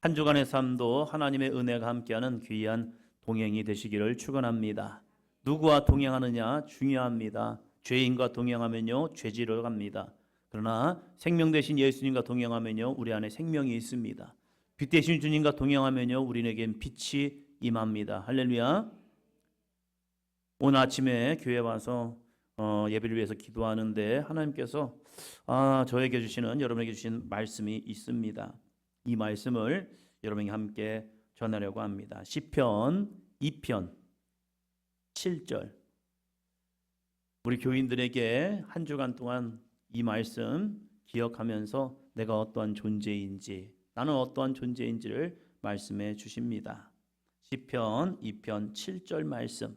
한 주간의 삶도 하나님의 은혜가 함께하는 귀한 동행이 되시기를 축원합니다. 누구와 동행하느냐 중요합니다. 죄인과 동행하면요 죄지로 갑니다. 그러나 생명 대신 예수님과 동행하면요 우리 안에 생명이 있습니다. 빛 대신 주님과 동행하면요 우리에겐 빛이 임합니다. 할렐루야. 오늘 아침에 교회 와서 예배를 위해서 기도하는데 하나님께서 저에게 주시는 여러분에게 주신 말씀이 있습니다. 이 말씀을 여러분이 함께 전하려고 합니다. 시편 2편 7절. 우리 교인들에게 한 주간 동안 이 말씀 기억하면서 내가 어떠한 존재인지, 나는 어떠한 존재인지를 말씀해 주십니다. 시편 2편 7절 말씀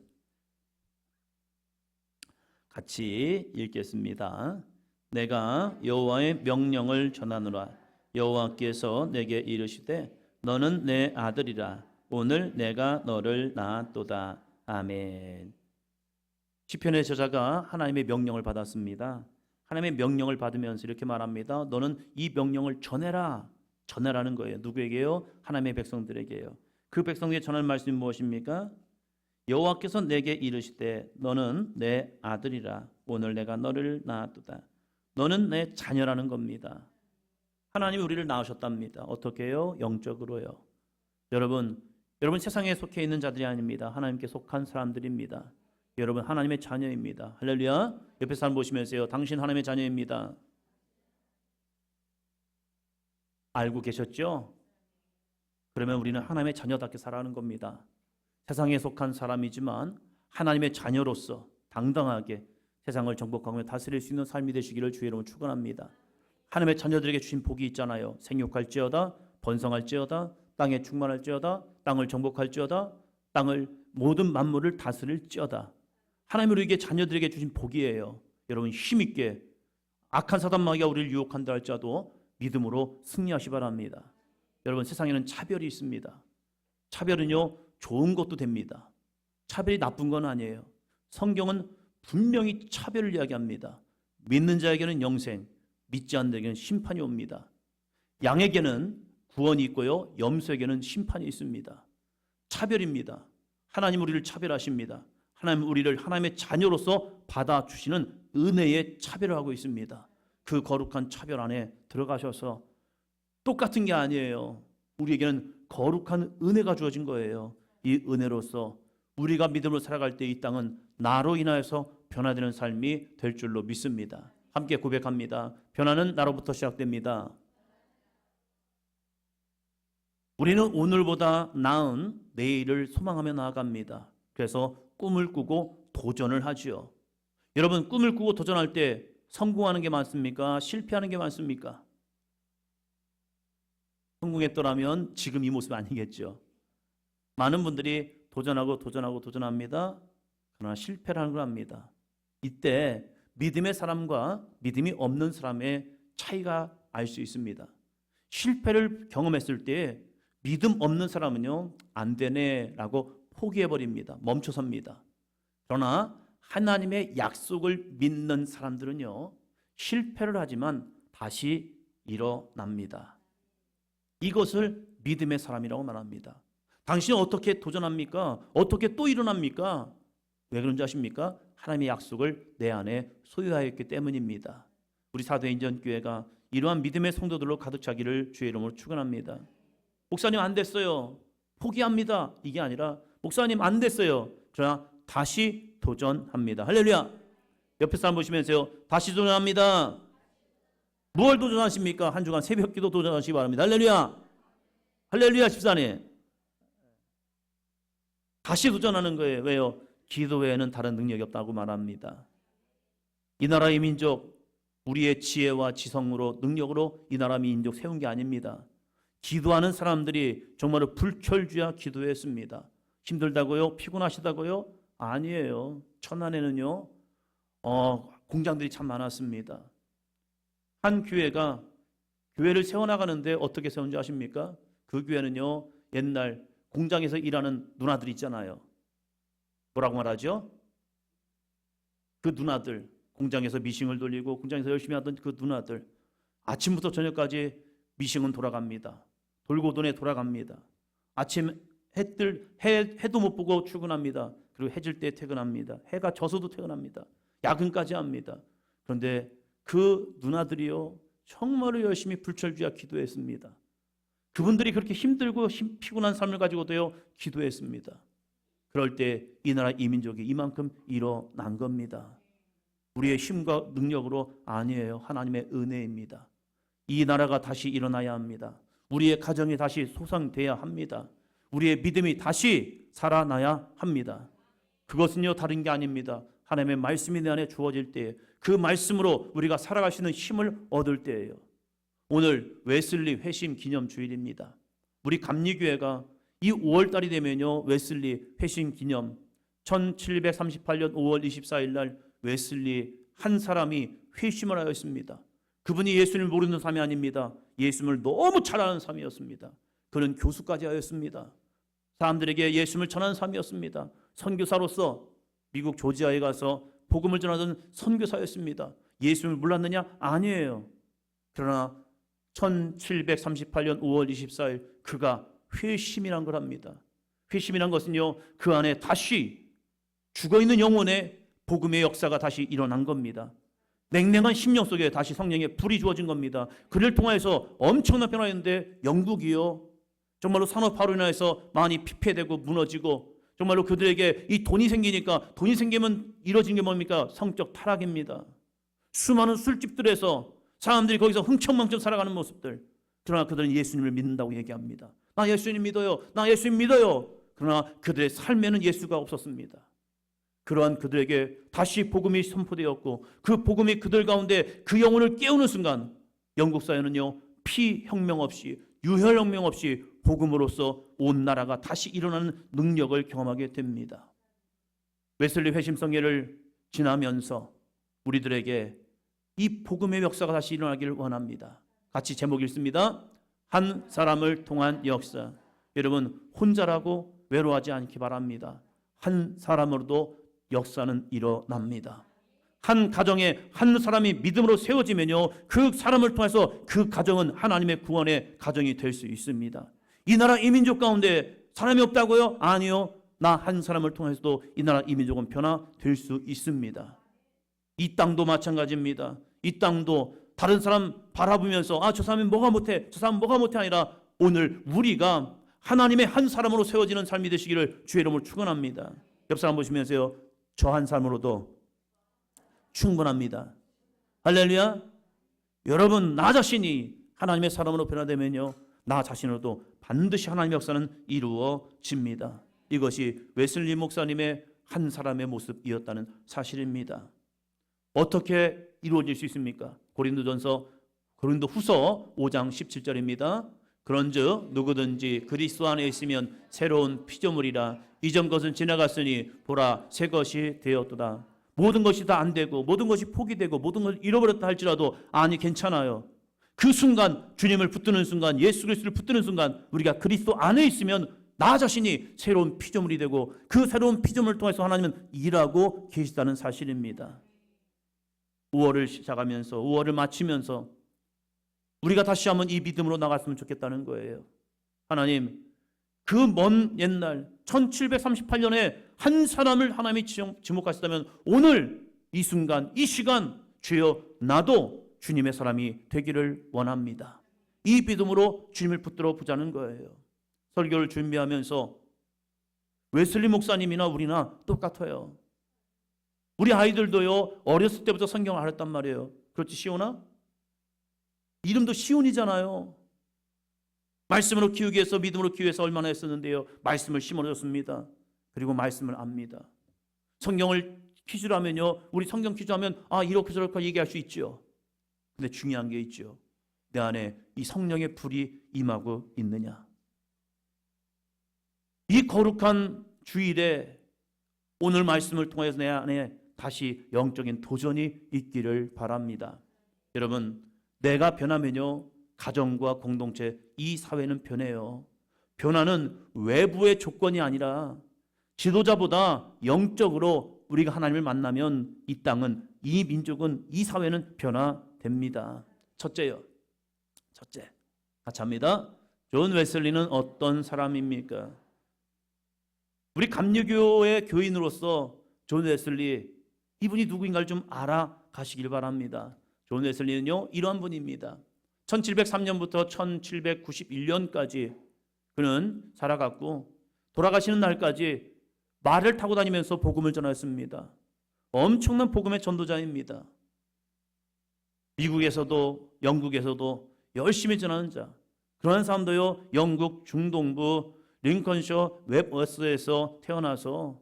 같이 읽겠습니다. 내가 여호와의 명령을 전하노라. 여호와께서 내게 이르시되 너는 내 아들이라. 오늘 내가 너를 낳았도다. 아멘. 시편의 저자가 하나님의 명령을 받았습니다. 하나님의 명령을 받으면서 이렇게 말합니다. 너는 이 명령을 전해라. 전해라는 거예요. 누구에게요? 하나님의 백성들에게요. 그 백성에게 전할 말씀이 무엇입니까? 여호와께서 내게 이르시되 너는 내 아들이라. 오늘 내가 너를 낳았도다. 너는 내 자녀라는 겁니다. 하나님이 우리를 낳으셨답니다. 어떻게 해요? 영적으로요. 여러분 세상에 속해 있는 자들이 아닙니다. 하나님께 속한 사람들입니다. 여러분 하나님의 자녀입니다. 할렐루야. 옆에 사람 보시면서요. 당신 하나님의 자녀입니다. 알고 계셨죠? 그러면 우리는 하나님의 자녀답게 살아가는 겁니다. 세상에 속한 사람이지만 하나님의 자녀로서 당당하게 세상을 정복하며 다스릴 수 있는 삶이 되시기를 주의 이름으로 축원합니다. 하나님의 자녀들에게 주신 복이 있잖아요. 생육할지어다, 번성할지어다, 땅에 충만할지어다, 땅을 정복할지어다, 땅을 모든 만물을 다스릴지어다. 하나님이 우리에게 자녀들에게 주신 복이에요. 여러분 힘있게 악한 사단 마귀가 우리를 유혹한다 할지라도 믿음으로 승리하시 바랍니다. 여러분 세상에는 차별이 있습니다. 차별은요 좋은 것도 됩니다. 차별이 나쁜 건 아니에요. 성경은 분명히 차별을 이야기합니다. 믿는 자에게는 영생, 믿지 않는 자에게는 심판이 옵니다. 양에게는 구원이 있고요, 염소에게는 심판이 있습니다. 차별입니다. 하나님 우리를 차별하십니다. 하나님 우리를 하나님의 자녀로서 받아주시는 은혜의 차별을 하고 있습니다. 그 거룩한 차별 안에 들어가셔서 똑같은 게 아니에요. 우리에게는 거룩한 은혜가 주어진 거예요. 이 은혜로서 우리가 믿음으로 살아갈 때 이 땅은 나로 인하여서 변화되는 삶이 될 줄로 믿습니다. 함께 고백합니다. 변화는 나로부터 시작됩니다. 우리는 오늘보다 나은 내일을 소망하며 나아갑니다. 그래서 꿈을 꾸고 도전을 하지요. 여러분 꿈을 꾸고 도전할 때 성공하는 게 많습니까? 실패하는 게 많습니까? 성공했더라면 지금 이 모습 아니겠죠. 많은 분들이 도전합니다. 그러나 실패를 하는 걸 합니다. 이때 믿음의 사람과 믿음이 없는 사람의 차이가 알 수 있습니다. 실패를 경험했을 때 믿음 없는 사람은요 안 되네 라고 포기해버립니다. 멈춰섭니다. 그러나 하나님의 약속을 믿는 사람들은요 실패를 하지만 다시 일어납니다. 이것을 믿음의 사람이라고 말합니다. 당신은 어떻게 도전합니까? 어떻게 또 일어납니까? 왜 그런지 아십니까? 하나님의 약속을 내 안에 소유하였기 때문입니다. 우리 사도행전교회가 이러한 믿음의 성도들로 가득 차기를 주의 이름으로 축원합니다. 목사님 안 됐어요. 포기합니다. 이게 아니라 목사님 안 됐어요. 그러나 다시 도전합니다. 할렐루야. 옆에 사람 보시면서요. 다시 도전합니다. 무엇을 도전하십니까? 한 주간 새벽기도 도전하시기 바랍니다. 할렐루야. 할렐루야 집사님. 다시 도전하는 거예요. 왜요? 기도 외에는 다른 능력이 없다고 말합니다. 이 나라의 민족, 우리의 지혜와 지성으로 능력으로 이 나라 민족 세운 게 아닙니다. 기도하는 사람들이 정말로 불철주야 기도했습니다. 힘들다고요? 피곤하시다고요? 아니에요. 천안에는요 공장들이 참 많았습니다. 한 교회가 교회를 세워나가는데 어떻게 세운지 아십니까? 그 교회는요 옛날 공장에서 일하는 누나들 있잖아요. 뭐라고 말하죠? 그 누나들 공장에서 미싱을 돌리고 공장에서 열심히 하던 그 누나들 아침부터 저녁까지 미싱은 돌아갑니다. 돌고 도네 돌아갑니다. 아침 해도 못 보고 출근합니다. 그리고 해질 때 퇴근합니다. 해가 져서도 퇴근합니다. 야근까지 합니다. 그런데 그 누나들이요, 정말로 열심히 불철주야 기도했습니다. 그분들이 그렇게 힘들고 피곤한 삶을 가지고도요 기도했습니다. 그럴 때 이 나라 이 민족이 이만큼 일어난 겁니다. 우리의 힘과 능력으로 아니에요. 하나님의 은혜입니다. 이 나라가 다시 일어나야 합니다. 우리의 가정이 다시 소생돼야 합니다. 우리의 믿음이 다시 살아나야 합니다. 그것은요 다른 게 아닙니다. 하나님의 말씀이 내 안에 주어질 때에 그 말씀으로 우리가 살아갈 수 있는 힘을 얻을 때예요. 오늘 웨슬리 회심 기념 주일입니다. 우리 감리교회가 이 5월달이 되면요 웨슬리 회심 기념 1738년 5월 24일 날 웨슬리 한 사람이 회심을 하였습니다. 그분이 예수님을 모르는 삶이 아닙니다. 예수님을 너무 잘 아는 삶이었습니다. 그는 교수까지 하였습니다. 사람들에게 예수님을 전하는 삶이었습니다. 선교사로서 미국 조지아에 가서 복음을 전하던 선교사였습니다. 예수님을 몰랐느냐? 아니에요. 그러나 1738년 5월 24일 그가 회심이란 걸 합니다. 회심이란 것은요 그 안에 다시 죽어있는 영혼의 복음의 역사가 다시 일어난 겁니다. 냉랭한 심령 속에 다시 성령의 불이 주어진 겁니다. 그를 통해서 엄청난 변화였는데 영국이요 정말로 산업화로 인해서 많이 피폐되고 무너지고 정말로 그들에게 이 돈이 생기니까 돈이 생기면 이뤄진 게 뭡니까? 성적 타락입니다. 수많은 술집들에서 사람들이 거기서 흥청망청 살아가는 모습들. 그러나 그들은 예수님을 믿는다고 얘기합니다. 나 예수님 믿어요. 나 예수님 믿어요. 그러나 그들의 삶에는 예수가 없었습니다. 그러한 그들에게 다시 복음이 선포되었고 그 복음이 그들 가운데 그 영혼을 깨우는 순간 영국 사회는요 피혁명 없이 유혈혁명 없이 복음으로써 온 나라가 다시 일어나는 능력을 경험하게 됩니다. 웨슬리 회심성회를 지나면서 우리들에게 이 복음의 역사가 다시 일어나기를 원합니다. 같이 제목 읽습니다. 한 사람을 통한 역사. 여러분 혼자라고 외로워하지 않기 바랍니다. 한 사람으로도 역사는 일어납니다. 한 가정에 한 사람이 믿음으로 세워지면요 그 사람을 통해서 그 가정은 하나님의 구원의 가정이 될 수 있습니다. 이 나라 이 민족 가운데 사람이 없다고요? 아니요. 나 한 사람을 통해서도 이 나라 이 민족은 변화될 수 있습니다. 이 땅도 마찬가지입니다. 이 땅도 다른 사람 바라보면서 저 사람이 뭐가 못해 저 사람 뭐가 못해 아니라 오늘 우리가 하나님의 한 사람으로 세워지는 삶이 되시기를 주의 이름으로 축원합니다. 옆 사람 보시면서요 저 한 사람으로도 충분합니다. 할렐루야. 여러분 나 자신이 하나님의 사람으로 변화되면요 나 자신으로도 반드시 하나님의 역사는 이루어집니다. 이것이 웨슬리 목사님의 한 사람의 모습이었다는 사실입니다. 어떻게 이루어질 수 있습니까? 고린도후서 5장 17절입니다. 그런즉 누구든지 그리스도 안에 있으면 새로운 피조물이라 이전 것은 지나갔으니 보라 새 것이 되었도다. 모든 것이 다 안 되고 모든 것이 포기되고 모든 것을 잃어버렸다 할지라도 아니 괜찮아요. 그 순간 주님을 붙드는 순간 예수 그리스도를 붙드는 순간 우리가 그리스도 안에 있으면 나 자신이 새로운 피조물이 되고 그 새로운 피조물을 통해서 하나님은 일하고 계시다는 사실입니다. 5월을 시작하면서 5월을 마치면서 우리가 다시 한번 이 믿음으로 나갔으면 좋겠다는 거예요. 하나님 그 먼 옛날 1738년에 한 사람을 하나님이 지목하셨다면 오늘 이 순간 이 시간 주여 나도 주님의 사람이 되기를 원합니다. 이 믿음으로 주님을 붙들어 보자는 거예요. 설교를 준비하면서 웨슬리 목사님이나 우리나 똑같아요. 우리 아이들도요 어렸을 때부터 성경을 알았단 말이에요. 그렇지 시온아? 이름도 시온이잖아요. 말씀으로 키우기 위해서 믿음으로 키우기 위해서 얼마나 했었는데요. 말씀을 심어줬습니다. 그리고 말씀을 압니다. 성경을 퀴즈로 하면요. 우리 성경 퀴즈 하면 이렇게 저렇게 얘기할 수 있죠. 근데 중요한 게 있죠. 내 안에 이 성령의 불이 임하고 있느냐. 이 거룩한 주일에 오늘 말씀을 통해서 내 안에 다시 영적인 도전이 있기를 바랍니다. 여러분 내가 변하면요. 가정과 공동체, 이 사회는 변해요. 변화는 외부의 조건이 아니라 지도자보다 영적으로 우리가 하나님을 만나면 이 땅은, 이 민족은, 이 사회는 변화됩니다. 첫째요. 첫째. 같이 합니다. 존 웨슬리는 어떤 사람입니까? 우리 감리교의 교인으로서 존 웨슬리, 이분이 누구인가를 좀 알아가시길 바랍니다. 존 웨슬리는요, 이러한 분입니다. 1703년부터 1791년까지 그는 살아갔고, 돌아가시는 날까지 말을 타고 다니면서 복음을 전하였습니다. 엄청난 복음의 전도자입니다. 미국에서도 영국에서도 열심히 전하는 자, 그러한 사람도요, 영국 중동부 링컨셔 웹워스에서 태어나서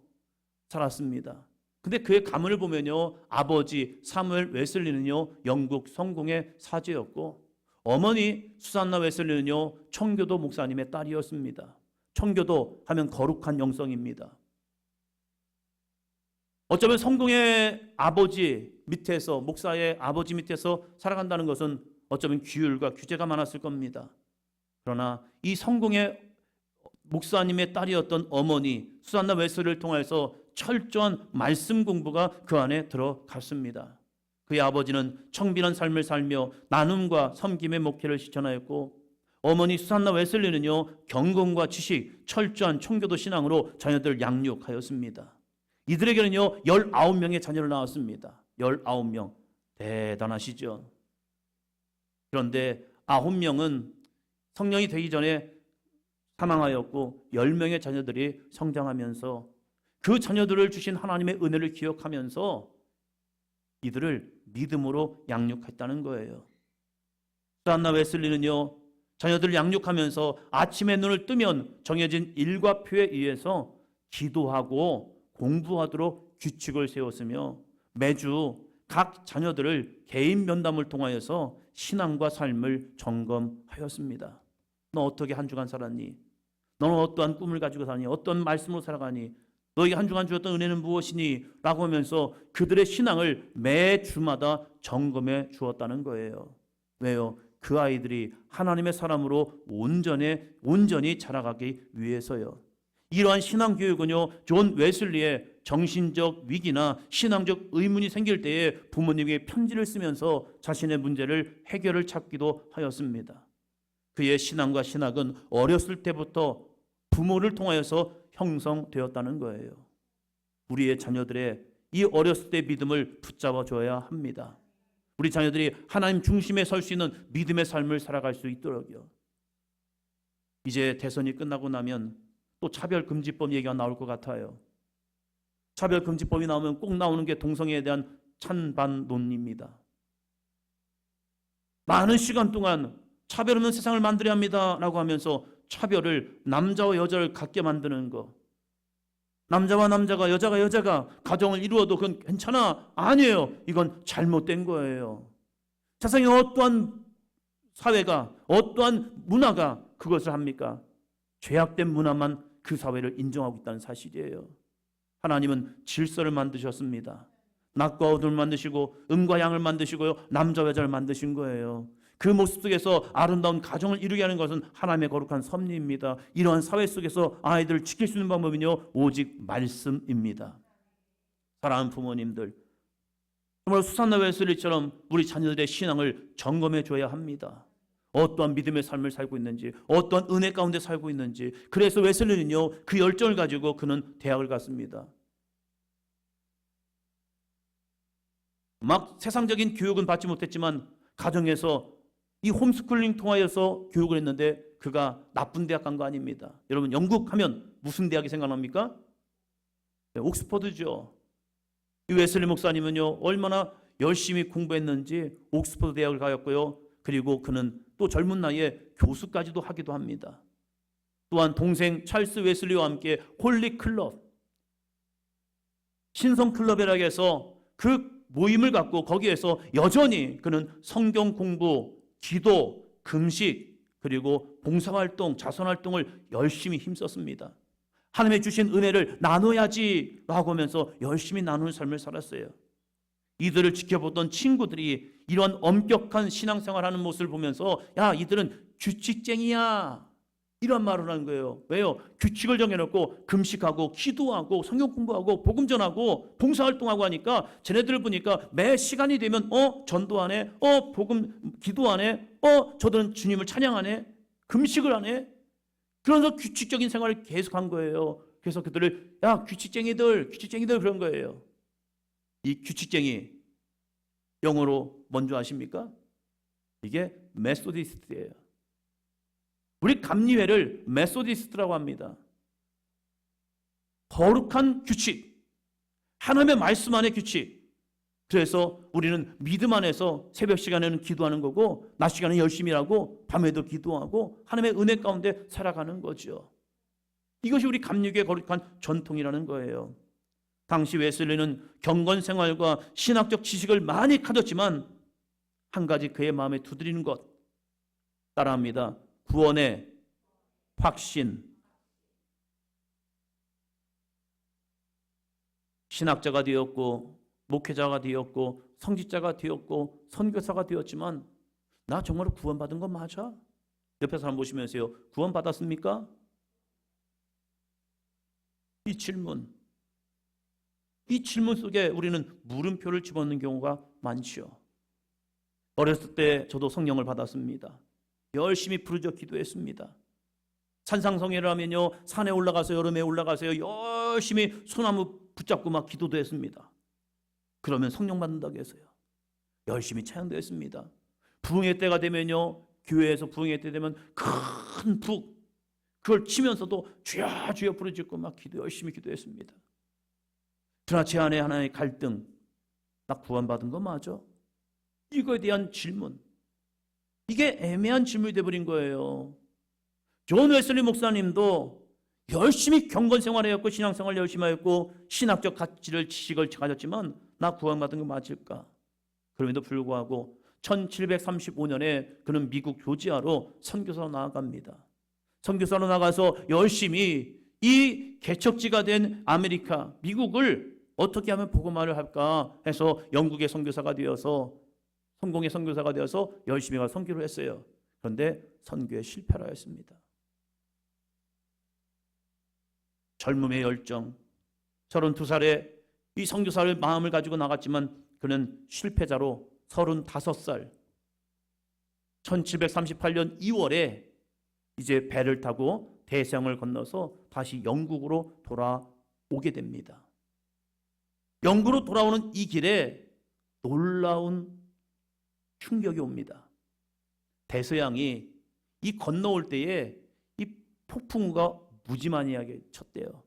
살았습니다. 근데 그의 가문을 보면요, 아버지 사무엘 웨슬리는요, 영국 성공의 사제였고, 어머니 수산나 웨슬리는요, 청교도 목사님의 딸이었습니다. 청교도 하면 거룩한 영성입니다. 어쩌면 성공의 아버지 밑에서, 목사의 아버지 밑에서 살아간다는 것은 어쩌면 규율과 규제가 많았을 겁니다. 그러나 이 성공의 목사님의 딸이었던 어머니 수산나 웨슬리를 통해서 철저한 말씀 공부가 그 안에 들어갔습니다. 그의 아버지는 청빈한 삶을 살며 나눔과 섬김의 목회를 실천하였고, 어머니 수산나 웨슬리는요, 경건과 지식, 철저한 청교도 신앙으로 자녀들 양육하였습니다. 이들에게는요 19명의 자녀를 낳았습니다. 19명. 대단하시죠? 그런데 9명은 성령이 되기 전에 사망하였고 10명의 자녀들이 성장하면서 그 자녀들을 주신 하나님의 은혜를 기억하면서 이들을 믿음으로 양육했다는 거예요. 수산나 웨슬리는요, 자녀들을 양육하면서 아침에 눈을 뜨면 정해진 일과표에 의해서 기도하고 공부하도록 규칙을 세웠으며 매주 각 자녀들을 개인 면담을 통하여서 신앙과 삶을 점검하였습니다. 너 어떻게 한 주간 살았니? 너는 어떠한 꿈을 가지고 사니? 어떤 말씀으로 살아가니? 너에게 한 주간 주었던 은혜는 무엇이니? 라고 하면서 그들의 신앙을 매 주마다 점검해 주었다는 거예요. 왜요? 그 아이들이 하나님의 사람으로 온전히 자라가기 위해서요. 이러한 신앙교육은요, 존 웨슬리의 정신적 위기나 신앙적 의문이 생길 때에 부모님에게 편지를 쓰면서 자신의 문제를 해결을 찾기도 하였습니다. 그의 신앙과 신학은 어렸을 때부터 부모를 통하여서 형성되었다는 거예요. 우리의 자녀들의 이 어렸을 때 믿음을 붙잡아 줘야 합니다. 우리 자녀들이 하나님 중심에 설 수 있는 믿음의 삶을 살아갈 수 있도록요. 이제 대선이 끝나고 나면 또 차별금지법 얘기가 나올 것 같아요. 차별금지법이 나오면 꼭 나오는 게 동성애에 대한 찬반론입니다. 많은 시간 동안 차별 없는 세상을 만들어야 합니다 라고 하면서 차별을, 남자와 여자를 갖게 만드는 거, 남자와 남자가, 여자가 여자가 가정을 이루어도 그건 괜찮아. 아니에요. 이건 잘못된 거예요. 세상에 어떠한 사회가, 어떠한 문화가 그것을 합니까? 죄악된 문화만 그 사회를 인정하고 있다는 사실이에요. 하나님은 질서를 만드셨습니다. 낮과 어둠을 만드시고 음과 양을 만드시고요, 남자와 여자를 만드신 거예요. 그 모습 속에서 아름다운 가정을 이루게 하는 것은 하나님의 거룩한 섭리입니다. 이러한 사회 속에서 아이들을 지킬 수 있는 방법은요, 오직 말씀입니다. 사랑하는 부모님들, 정말 수산나 웨슬리처럼 우리 자녀들의 신앙을 점검해 줘야 합니다. 어떠한 믿음의 삶을 살고 있는지, 어떠한 은혜 가운데 살고 있는지. 그래서 웨슬리는요, 그 열정을 가지고 그는 대학을 갔습니다. 막 세상적인 교육은 받지 못했지만 가정에서 이 홈스쿨링 통하여서 교육을 했는데 그가 나쁜 대학 간 거 아닙니다. 여러분, 영국 하면 무슨 대학이 생각납니까? 네, 옥스퍼드죠. 이 웨슬리 목사님은요, 얼마나 열심히 공부했는지 옥스퍼드 대학을 가였고요. 그리고 그는 또 젊은 나이에 교수까지도 하기도 합니다. 또한 동생 찰스 웨슬리와 함께 홀리 클럽, 신성 클럽이라고 해서 그 모임을 갖고 거기에서 여전히 그는 성경 공부, 기도, 금식, 그리고 봉사활동, 자선활동을 열심히 힘썼습니다. 하나님의 주신 은혜를 나눠야지 라고 하면서 열심히 나누는 삶을 살았어요. 이들을 지켜보던 친구들이 이런 엄격한 신앙생활하는 모습을 보면서 야, 이들은 규칙쟁이야, 이런 말을 하는 거예요. 왜요? 규칙을 정해놓고 금식하고 기도하고 성경 공부하고 복음 전하고 봉사활동하고 하니까 쟤네들을 보니까 매 시간이 되면 전도하네, 복음 기도하네, 저들은 주님을 찬양하네. 금식을 안 해? 그러면서 규칙적인 생활을 계속한 거예요. 그래서 그들을 야 규칙쟁이들 그런 거예요. 이 규칙쟁이 영어로 뭔지 아십니까? 이게 메소디스트예요. 우리 감리회를 메소디스트라고 합니다. 거룩한 규칙, 하나님의 말씀 안의 규칙. 그래서 우리는 믿음 안에서 새벽 시간에는 기도하는 거고 낮 시간에 열심히 하고 밤에도 기도하고 하나님의 은혜 가운데 살아가는 거죠. 이것이 우리 감리교의 거룩한 전통이라는 거예요. 당시 웨슬리는 경건 생활과 신학적 지식을 많이 가졌지만 한 가지 그의 마음에 두드리는 것 따라합니다. 구원의 확신. 신학자가 되었고 목회자가 되었고 성직자가 되었고 선교사가 되었지만 나 정말로 구원받은 건 맞아? 옆에 사람 보시면서요. 구원받았습니까? 이 질문 속에 우리는 물음표를 집어넣는 경우가 많죠. 어렸을 때 저도 성령을 받았습니다. 열심히 부르짖어 기도했습니다. 산상성회를 하면요, 산에 올라가서 여름에 올라가서요, 열심히 소나무 붙잡고 막 기도도 했습니다. 그러면 성령 받는다고 해서요. 열심히 찬양도 했습니다. 부흥회 때가 되면요, 교회에서 부흥회 때 되면 큰 북, 그걸 치면서도 주여 주여 부르짖고 막 열심히 기도했습니다. 그러나 제 안에 하나의 갈등, 나 구원받은 거 맞아? 이거에 대한 질문, 이게 애매한 질문이 돼버린 거예요. 존 웨슬리 목사님도 열심히 경건 생활했고 신앙생활 열심히 했고 신학적 가치를 지식을 가졌지만 나 구원받은 거 맞을까? 그럼에도 불구하고 1735년에 그는 미국 조지아로 선교사로 나아갑니다. 선교사로 나가서 열심히 이 개척지가 된 아메리카, 미국을 어떻게 하면 복음화를 할까 해서 영국의 선교사가 되어서 성공의 선교사가 되어서 열심히 가서 선교를 했어요. 그런데 선교에 실패를 하였습니다. 젊음의 열정, 32살에 이 선교사를 마음을 가지고 나갔지만 그는 실패자로 35살 1738년 2월에 이제 배를 타고 대서양을 건너서 다시 영국으로 돌아오게 됩니다. 영국으로 돌아오는 이 길에 놀라운 충격이 옵니다. 대서양이 이 건너올 때에 이 폭풍우가 무지막지하게 쳤대요.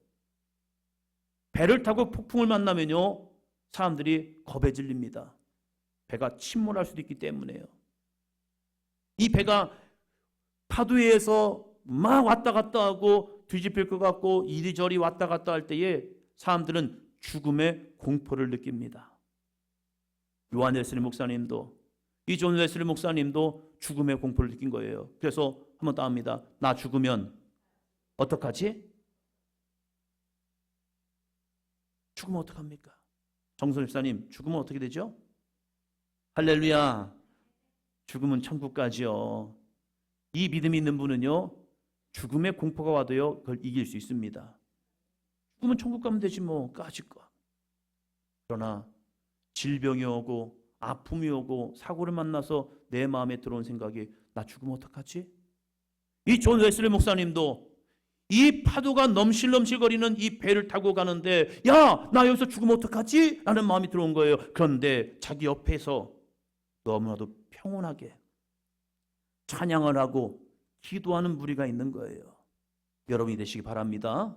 배를 타고 폭풍을 만나면요, 사람들이 겁에 질립니다. 배가 침몰할 수도 있기 때문에요. 이 배가 파도에서 막 왔다 갔다 하고 뒤집힐 것 같고 이리저리 왔다 갔다 할 때에 사람들은 죽음의 공포를 느낍니다. 요한 웨슬리 목사님도, 이 존 웨슬리 목사님도 죽음의 공포를 느낀 거예요. 그래서 한번 더 합니다. 나 죽으면 어떡하지? 죽으면 어떡합니까? 정선 집사님, 죽으면 어떻게 되죠? 할렐루야. 죽으면 천국 가지요. 이 믿음이 있는 분은요, 죽음의 공포가 와도요, 그걸 이길 수 있습니다. 죽으면 천국 가면 되지 뭐, 까짓 거. 그러나 질병이 오고 아픔이 오고 사고를 만나서 내 마음에 들어온 생각이 나 죽으면 어떡하지? 이 존 웨슬리 목사님도 이 파도가 넘실넘실거리는 이 배를 타고 가는데 야, 나 여기서 죽으면 어떡하지? 라는 마음이 들어온 거예요. 그런데 자기 옆에서 너무나도 평온하게 찬양을 하고 기도하는 무리가 있는 거예요. 여러분이 되시기 바랍니다.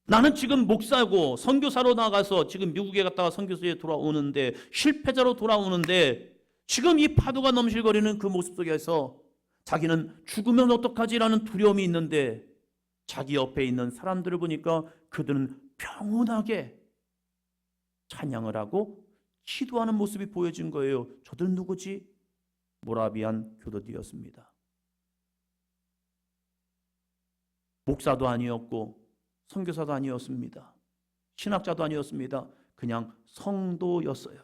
나는 지금 목사고 선교사로 나가서 지금 미국에 갔다가 선교사에 돌아오는데 실패자로 돌아오는데 지금 이 파도가 넘실거리는 그 모습 속에서 자기는 죽으면 어떡하지라는 두려움이 있는데 자기 옆에 있는 사람들을 보니까 그들은 평온하게 찬양을 하고 기도하는 모습이 보여진 거예요. 저들은 누구지? 모라비안 교도들이었습니다. 목사도 아니었고 선교사도 아니었습니다. 신학자도 아니었습니다. 그냥 성도였어요.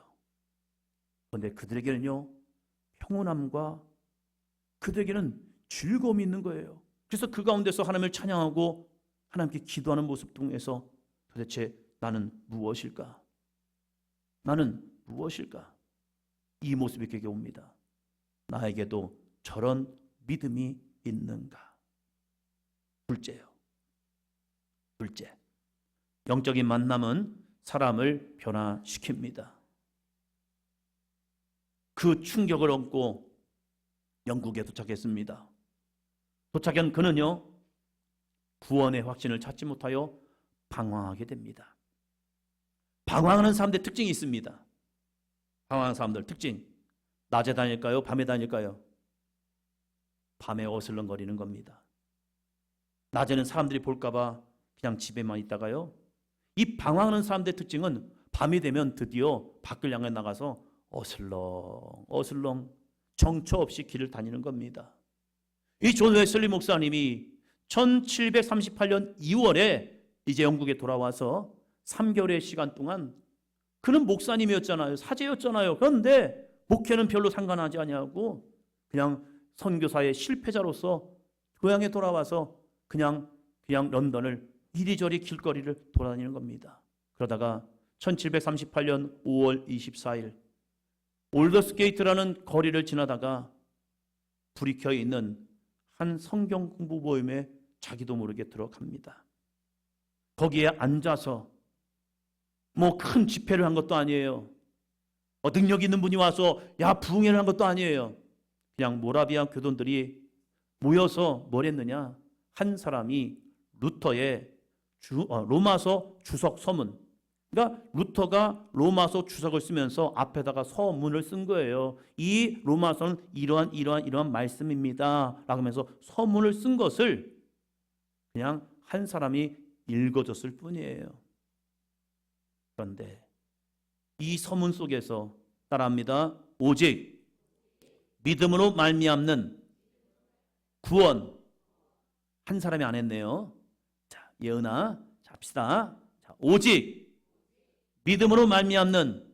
그런데 그들에게는요, 평온함과 그들에게는 즐거움이 있는 거예요. 그래서 그 가운데서 하나님을 찬양하고 하나님께 기도하는 모습 통해서 도대체 나는 무엇일까? 나는 무엇일까? 이 모습이 그에게 옵니다. 나에게도 저런 믿음이 있는가? 둘째요. 둘째, 영적인 만남은 사람을 변화시킵니다. 그 충격을 얻고 영국에 도착했습니다. 도착한 그는요, 구원의 확신을 찾지 못하여 방황하게 됩니다. 방황하는 사람들의 특징이 있습니다. 방황하는 사람들 특징, 낮에 다닐까요? 밤에 다닐까요? 밤에 어슬렁거리는 겁니다. 낮에는 사람들이 볼까봐 그냥 집에만 있다가요, 이 방황하는 사람들의 특징은 밤이 되면 드디어 밖을 향해 나가서 어슬렁 정처 없이 길을 다니는 겁니다. 이 존 웨슬리 목사님이 1738년 2월에 이제 영국에 돌아와서 3개월의 시간 동안, 그는 목사님이었잖아요. 사제였잖아요. 그런데 목회는 별로 상관하지 아니하고 그냥 선교사의 실패자로서 고향에 돌아와서 그냥 런던을 이리저리 길거리를 돌아다니는 겁니다. 그러다가 1738년 5월 24일 올더스게이트라는 거리를 지나다가 불이 켜 있는 한 성경 공부 모임에 자기도 모르게 들어갑니다. 거기에 앉아서 뭐 큰 집회를 한 것도 아니에요. 능력 있는 분이 와서 부흥회를 한 것도 아니에요. 그냥 모라비아 교도들이 모여서 뭘 했느냐, 한 사람이 루터의 로마서 주석 서문, 그러니까 루터가 로마서 주석을 쓰면서 앞에다가 서문을 쓴 거예요. 이 로마서는 이러한 말씀입니다 라고 하면서 서문을 쓴 것을 그냥 한 사람이 읽어줬을 뿐이에요. 그런데 이 서문 속에서 따라합니다. 오직 믿음으로 말미암는 구원. 한 사람이 안 했네요. 자, 예은아, 잡시다. 자, 오직 믿음으로 말미암는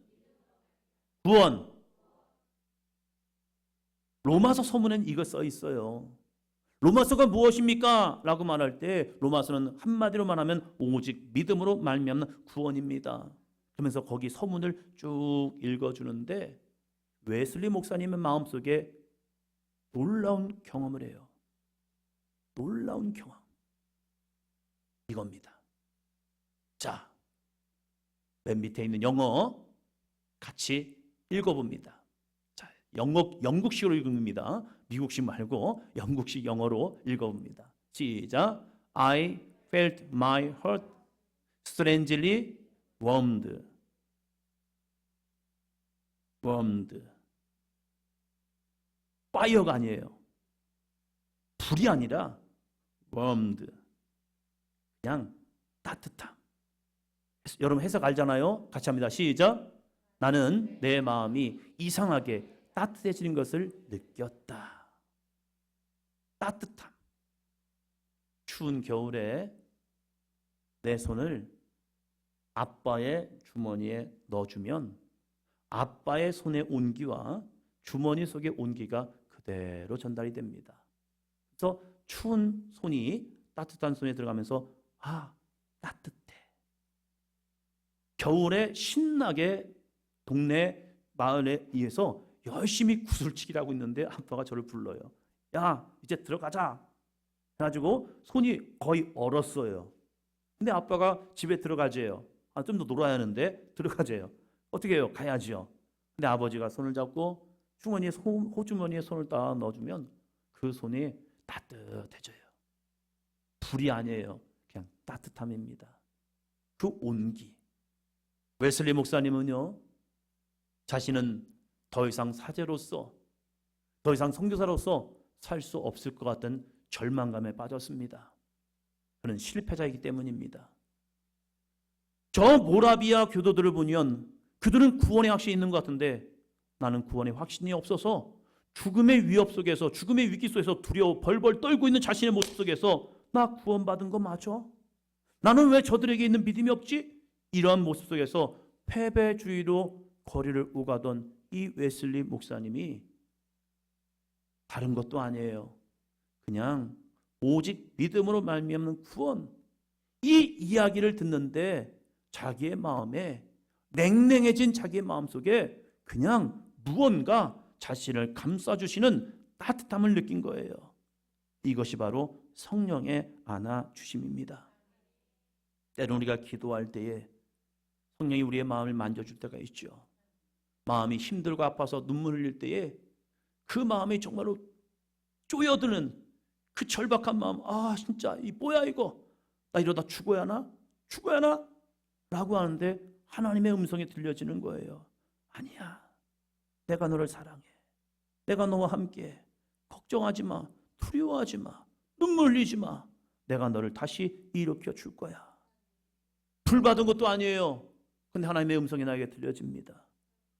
구원. 로마서 서문엔 이거 써 있어요. 로마서가 무엇입니까? 라고 말할 때 로마서는 한마디로 말하면 오직 믿음으로 말미암는 구원입니다. 그러면서 거기 서문을 쭉 읽어주는데 웨슬리 목사님의 마음속에 놀라운 경험을 해요. 놀라운 경험. 이겁니다. 자, 맨 밑에 있는 영어 같이 읽어봅니다. 자, 영국식으로 읽습니다. 미국식 말고 영국식 영어로 읽어봅니다. 시작. I felt my heart strangely warmed. 파이어가 아니에요. 불이 아니라 warmed. 그냥 따뜻함. 여러분 해석 알잖아요. 같이 합니다. 시작. 나는 내 마음이 이상하게 따뜻해지는 것을 느꼈다. 따뜻함. 추운 겨울에 내 손을 아빠의 주머니에 넣어주면 아빠의 손의 온기와 주머니 속의 온기가 그대로 전달이 됩니다. 그래서 추운 손이 따뜻한 손에 들어가면서 따뜻해. 겨울에 신나게 동네 마을에 의해서 열심히 구슬치기를 하고 있는데 아빠가 저를 불러요. 야, 이제 들어가자. 해가지고 손이 거의 얼었어요. 근데 아빠가 집에 들어가재요. 좀 더 놀아야 하는데 들어가재요. 어떻게 해요? 가야지요. 근데 아버지가 손을 잡고 호주머니에 손을 딱 넣어주면 그 손이 따뜻해져요. 불이 아니에요. 그냥 따뜻함입니다. 그 온기. 웨슬리 목사님은요, 자신은 더 이상 사제로서, 더 이상 선교사로서 살 수 없을 것 같은 절망감에 빠졌습니다. 그는 실패자이기 때문입니다. 저 모라비아 교도들을 보면 그들은 구원의 확신이 있는 것 같은데 나는 구원의 확신이 없어서 죽음의 위협 속에서, 죽음의 위기 속에서 두려워 벌벌 떨고 있는 자신의 모습 속에서 나 구원받은 거 맞아? 나는 왜 저들에게 있는 믿음이 없지? 이러한 모습 속에서 패배주의로 거리를 오가던 이 웨슬리 목사님이 다른 것도 아니에요. 그냥 오직 믿음으로 말미암는 구원, 이 이야기를 듣는데 자기의 마음에, 냉랭해진 자기의 마음속에 그냥 무언가 자신을 감싸주시는 따뜻함을 느낀 거예요. 이것이 바로 성령의 안아주심입니다. 때로는 우리가 기도할 때에 성령이 우리의 마음을 만져줄 때가 있죠. 마음이 힘들고 아파서 눈물 흘릴 때에 그 마음이 정말로 쪼여드는 그 절박한 마음, 아 진짜 이 뭐야 이거, 나 이러다 죽어야 하나? 죽어야 하나? 라고 하는데 하나님의 음성이 들려지는 거예요. 아니야, 내가 너를 사랑해, 내가 너와 함께, 걱정하지 마, 두려워하지 마, 눈물 흘리지 마, 내가 너를 다시 일으켜 줄 거야. 불 받은 것도 아니에요. 근데 하나님의 음성이 나에게 들려집니다.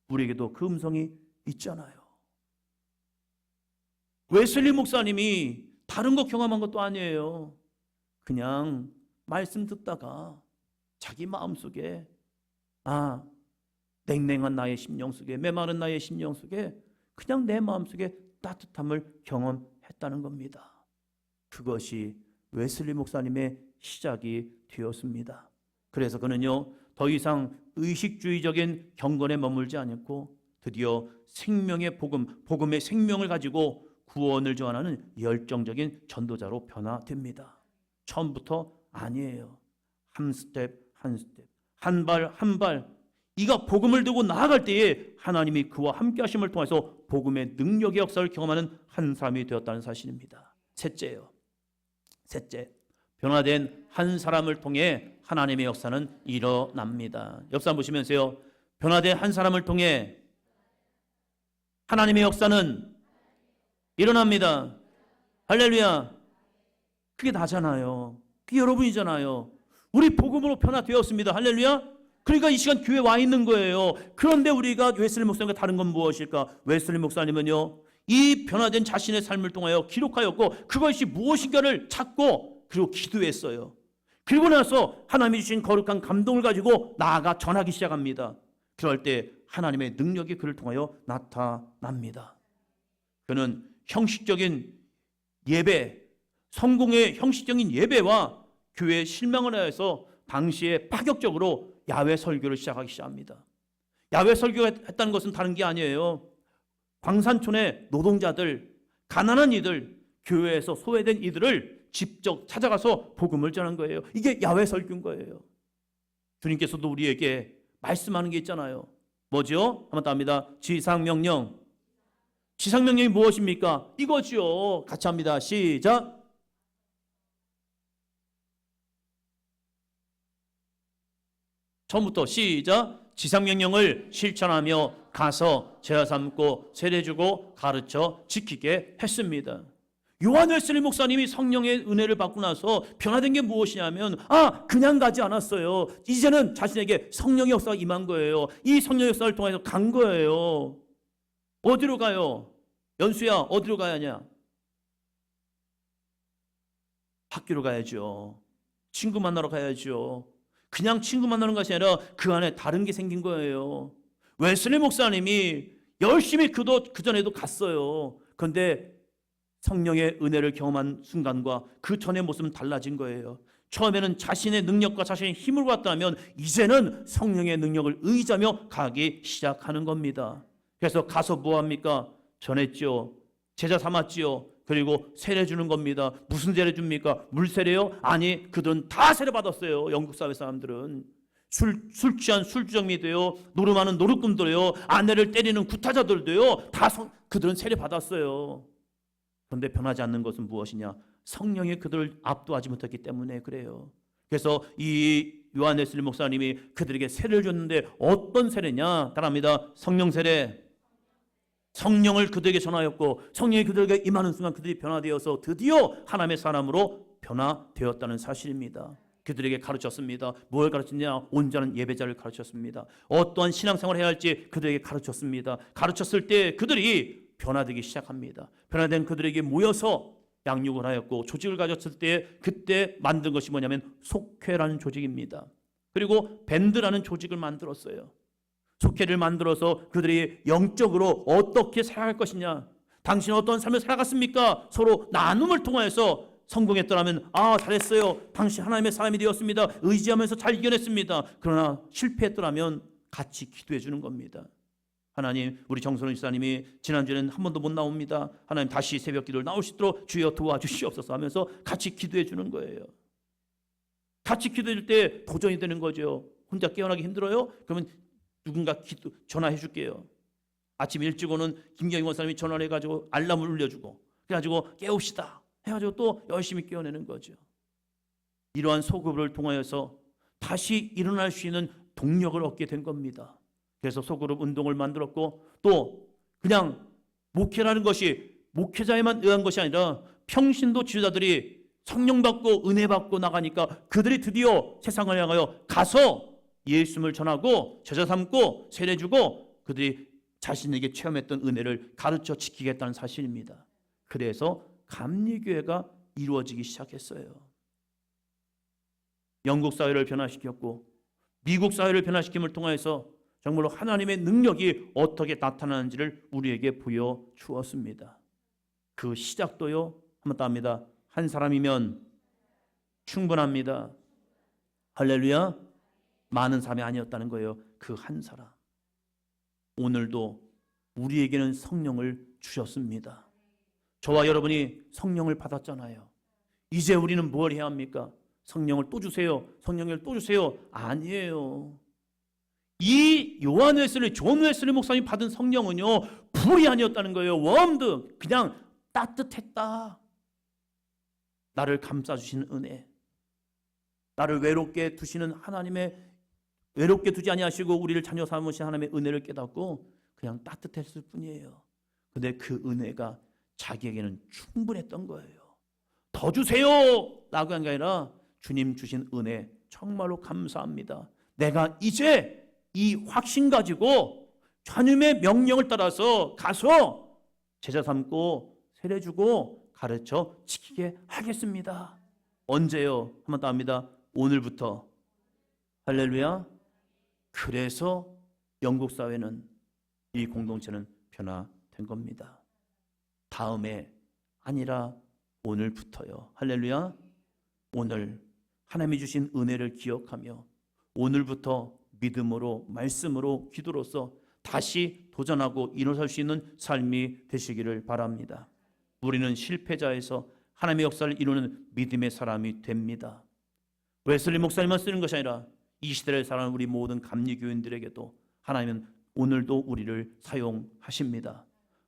우리에게도 그 음성이 있잖아요. 웨슬리 목사님이 다른 거 경험한 것도 아니에요. 그냥 말씀 듣다가 자기 마음속에 냉랭한 나의 심령 속에, 메마른 나의 심령 속에 그냥 내 마음속에 따뜻함을 경험했다는 겁니다. 그것이 웨슬리 목사님의 시작이 되었습니다. 그래서 그는요, 더 이상 의식주의적인 경건에 머물지 않았고 드디어 생명의 복음의 생명을 가지고 구원을 전하는 열정적인 전도자로 변화됩니다. 처음부터 아니에요. 한 스텝 한 스텝, 한 발 한 발, 이가 복음을 들고 나아갈 때에 하나님이 그와 함께 하심을 통해서 복음의 능력의 역사를 경험하는 한 사람이 되었다는 사실입니다. 셋째요. 셋째, 변화된 한 사람을 통해 하나님의 역사는 일어납니다. 역사 보시면서요, 변화된 한 사람을 통해 하나님의 역사는 일어납니다. 할렐루야. 그게 나잖아요. 그게 여러분이잖아요. 우리 복음으로 변화되었습니다. 할렐루야. 그러니까 이 시간 교회에 와 있는 거예요. 그런데 우리가 웨슬리 목사님과 다른 건 무엇일까? 웨슬리 목사님은요, 이 변화된 자신의 삶을 통하여 기록하였고 그것이 무엇인가를 찾고 그리고 기도했어요. 그리고 나서 하나님이 주신 거룩한 감동을 가지고 나아가 전하기 시작합니다. 그럴 때 하나님의 능력이 그를 통하여 나타납니다. 그는 형식적인 예배, 성공의 형식적인 예배와 교회의 실망을 하여서 당시에 파격적으로 야외 설교를 시작하기 시작합니다. 야외 설교가 했다는 것은 다른 게 아니에요. 광산촌의 노동자들, 가난한 이들, 교회에서 소외된 이들을 직접 찾아가서 복음을 전한 거예요. 이게 야외 설교인 거예요. 주님께서도 우리에게 말씀하는 게 있잖아요. 뭐죠? 한번 더 합니다. 지상명령. 지상명령이 무엇입니까? 이거지요. 같이 합니다. 시작. 처음부터 시작. 지상명령을 실천하며 가서 제자 삼고 세례주고 가르쳐 지키게 했습니다. 요한 웨슬리 목사님이 성령의 은혜를 받고 나서 변화된 게 무엇이냐면 그냥 가지 않았어요. 이제는 자신에게 성령의 역사가 임한 거예요. 이 성령의 역사를 통해서 간 거예요. 어디로 가요? 연수야, 어디로 가야 하냐? 학교로 가야죠. 친구 만나러 가야죠. 그냥 친구 만나는 것이 아니라 그 안에 다른 게 생긴 거예요. 웨슬리 목사님이 열심히 그전에도 갔어요. 그런데 성령의 은혜를 경험한 순간과 그 전의 모습은 달라진 거예요. 처음에는 자신의 능력과 자신의 힘을 갖다면 이제는 성령의 능력을 의지하며 가기 시작하는 겁니다. 그래서 가서 뭐합니까? 전했죠. 제자 삼았지요. 그리고 세례 주는 겁니다. 무슨 세례 줍니까? 물 세례요? 아니, 그들은 다 세례 받았어요. 영국 사회 사람들은 술 취한 술주정미도요, 노름하는 노릇꾼들도요, 아내를 때리는 구타자들도요, 그들은 세례 받았어요. 그런데 변하지 않는 것은 무엇이냐? 성령이 그들을 압도하지 못했기 때문에 그래요. 그래서 이 요한 웨슬리 목사님이 그들에게 세례를 줬는데 어떤 세례냐? 따라합니다. 성령 세례. 성령을 그들에게 전하였고 성령이 그들에게 임하는 순간 그들이 변화되어서 드디어 하나님의 사람으로 변화되었다는 사실입니다. 그들에게 가르쳤습니다. 뭘 가르쳤냐? 온전한 예배자를 가르쳤습니다. 어떠한 신앙생활을 해야 할지 그들에게 가르쳤습니다. 가르쳤을 때 그들이 변화되기 시작합니다. 변화된 그들에게 모여서 양육을 하였고 조직을 가졌을 때 그때 만든 것이 뭐냐면 속회라는 조직입니다. 그리고 밴드라는 조직을 만들었어요. 속회를 만들어서 그들이 영적으로 어떻게 살아갈 것이냐, 당신은 어떤 삶을 살아갔습니까? 서로 나눔을 통하여서 성공했더라면 잘했어요, 당신 하나님의 사람이 되었습니다, 의지하면서 잘 이겨냈습니다. 그러나 실패했더라면 같이 기도해 주는 겁니다. 하나님, 우리 정선우 집사님이 지난주에는 한 번도 못 나옵니다. 하나님 다시 새벽 기도를 나올 수 있도록 주여 도와주시옵소서 하면서 같이 기도해 주는 거예요. 같이 기도해 줄 때 도전이 되는 거죠. 혼자 깨어나기 힘들어요? 그러면 누군가 전화해 줄게요. 아침 일찍 오는 김경희 원사님이 전화를 해가지고 알람을 울려주고 그래가지고 깨웁시다 해가지고 또 열심히 깨어내는 거죠. 이러한 소그룹을 통하여서 다시 일어날 수 있는 동력을 얻게 된 겁니다. 그래서 소그룹 운동을 만들었고 또 그냥 목회라는 것이 목회자에만 의한 것이 아니라 평신도 지도자들이 성령 받고 은혜 받고 나가니까 그들이 드디어 세상을 향하여 가서 예수님을 전하고 제자 삼고 세례 주고 그들이 자신에게 체험했던 은혜를 가르쳐 지키겠다는 사실입니다. 그래서 감리교회가 이루어지기 시작했어요. 영국 사회를 변화시켰고 미국 사회를 변화시킴을 통해서 정말로 하나님의 능력이 어떻게 나타나는지를 우리에게 보여주었습니다. 그 시작도요, 한번 더 합니다. 한 사람이면 충분합니다. 할렐루야. 많은 사람이 아니었다는 거예요. 그 한 사람. 오늘도 우리에게는 성령을 주셨습니다. 저와 여러분이 성령을 받았잖아요. 이제 우리는 뭘 해야 합니까? 성령을 또 주세요. 성령을 또 주세요. 아니에요. 이 요한 웨슬리, 존 웨슬리 목사님이 받은 성령은요, 불이 아니었다는 거예요. 웜드, 그냥 따뜻했다. 나를 감싸주시는 은혜, 나를 외롭게 두시는 하나님의, 외롭게 두지 아니하시고 우리를 자녀 삼으신 하나님의 은혜를 깨닫고 그냥 따뜻했을 뿐이에요. 근데 그 은혜가 자기에게는 충분했던 거예요. 더 주세요 라고 한 게 아니라 주님 주신 은혜 정말로 감사합니다. 내가 이제 이 확신 가지고 주님의 명령을 따라서 가서 제자 삼고 세례 주고 가르쳐 지키게 하겠습니다. 언제요? 한번 더 합니다. 오늘부터. 할렐루야. 그래서 영국 사회는, 이 공동체는 변화된 겁니다. 다음에 아니라 오늘부터요. 할렐루야. 오늘 하나님이 주신 은혜를 기억하며 오늘부터 믿음으로, 말씀으로, 기도로서 다시 도전하고 일어설 수 있는 삶이 되시기를 바랍니다. 우리는 실패자에서 하나님의 역사를 이루는 믿음의 사람이 됩니다. 웨슬리 목사님만 쓰는 것이 아니라 이 시대를 살아가는 우리 모든 감리교인들에게도 하나님은 오늘도 우리를 사용하십니다.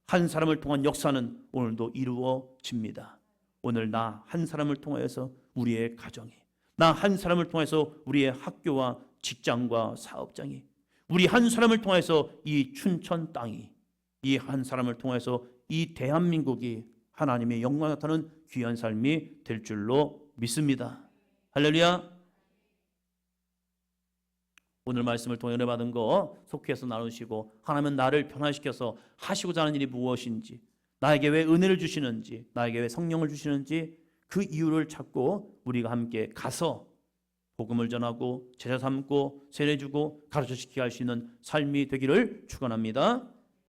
한 사람을 통한 역사는 오늘도 이루어집니다. 오늘 나 한 사람을 통하여서 우리의 가정이, 나 한 사람을 통해서 우리의 학교와 직장과 사업장이, 우리 한 사람을 통해서 이 춘천 땅이, 이 한 사람을 통해서 이 대한민국이 하나님의 영광 나타나는 귀한 삶이 될 줄로 믿습니다. 할렐루야. 오늘 말씀을 통해 은혜 받은 거 속해서 나누시고, 하나님은 나를 변화시켜서 하시고자 하는 일이 무엇인지, 나에게 왜 은혜를 주시는지, 나에게 왜 성령을 주시는지 그 이유를 찾고 우리가 함께 가서 복음을 전하고 제자 삼고 세례 주고 가르쳐 지키게 할 수 있는 삶이 되기를 축원합니다.